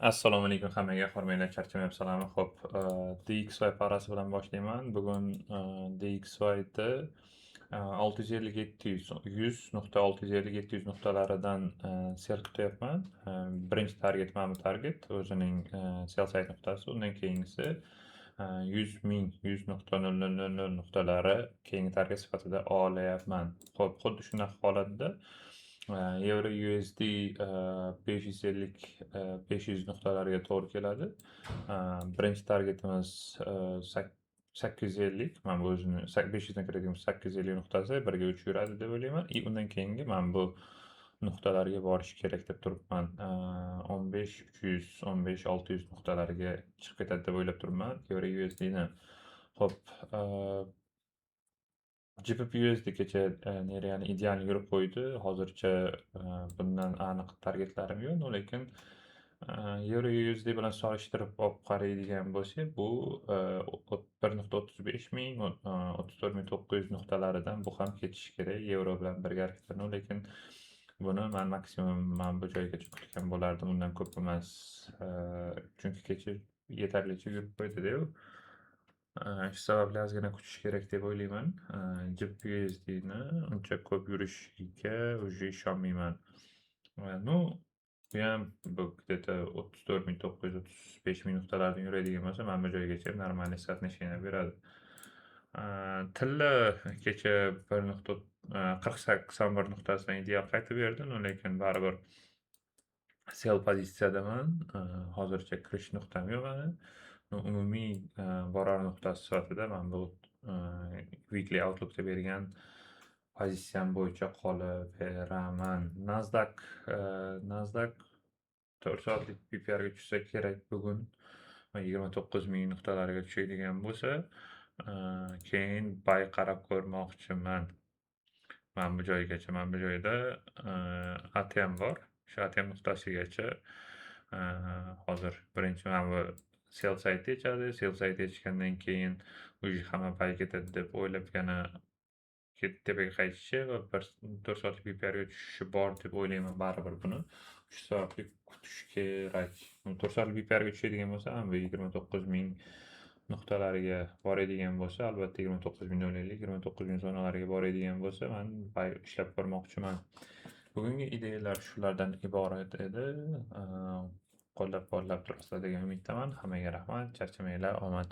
Assalomu alaykum hammaga, hurmatli charchamayapsizlarmi? Xo'p, DXY parasi bilan boshlayman. Bugun DXYda 650 700 100.650 700 nuqtalaridan sell kutyapman. Birinchi target mana bu target, o'zining sell side nuqtasi. Undan keyingisi 100.000 100.000 nuqtalari keyingi target sifatida olyapman. Xo'p, xuddi shunaqa holatda Euro USD 550 500 nuqtalarga to'g'ri keladi. Birinchi targetimiz 850. Mana bu o'zini 500 dan kiradigan 850 nuqtasi 1 ga 3 yuradi deb o'ylayman. Undan keyingi mana bu nuqtalarga borish kerak deb turibman. 15 300 15 600 nuqtalariga chiqib ketadi deb o'ylab turibman Euro USDni. Xo'p, GBP/USD kecha nereani ideal yurib qo'ydi. Hozircha bundan aniq targetlarim yo'q. Lekin Euro USD bilan solishtirib olib qaraydigan bo'lsak, bu 1.35 ming, 34.900 nuqtalaridan bu ham ketishi kerak Euro bilan birgalikda. Lekin buni men maksimum mana bu joygacha kutgan bo'lardim, undan ko'p emas. Chunki kecha yetarlicha yurib qo'ydi-da u. Shu sababli ozgina kutish kerak deb o'ylayman. GBP/USDni uncha ko'p yurishiga уже ishonmayman. Ну, buyam bu где-то 34.900 35.000 nuqtalardan yuradigan bo'lsa, mana bu joygacha нормальный соотношение beradi. Tilla kecha 1.41 nuqtasidan ideal qaytib berdi, lekin baribir sell pozitsiyadaman. Hozircha kirish nuqtam yo'q mani. Umumiy borar nuqtasi sifatida mana bu weekly outlookda bergan pozitsiyam bo'yicha qolaveraman. Nasdaq 4 soatlik PPRga tushsa kerak bugun 29.000 nuqtalariga tushadigan bo'lsa, keyin buy qarab ko'rmoqchiman. Mana bu joygacha, mana bu joyda ATM bor. Shu ATM nuqtasigacha hozir birinchi mana bu sell side yechadi. Sell side yechgandan keyin уже hamma buy ketadi deb o'ylab yana tepaga qaytishi va 4 soatlik PPRga tushishi bor deb o'ylayman baribir buni. Shu sababli kutish kerak. 4 soatlik PPRga tushadigan bo'lsa, mana bu 29.000 nuqtalariga boradigan bo'lsa, albatta 29.050 29.000 zonalariga boradigan bo'lsa, men ishlab ko'rmoqchiman. Bugungi ideyalar shulardan iborat edi. Qo'llab-quvvatlab turasizlar degan umiddaman. Hammaga rahmat, charchamanglar, omad.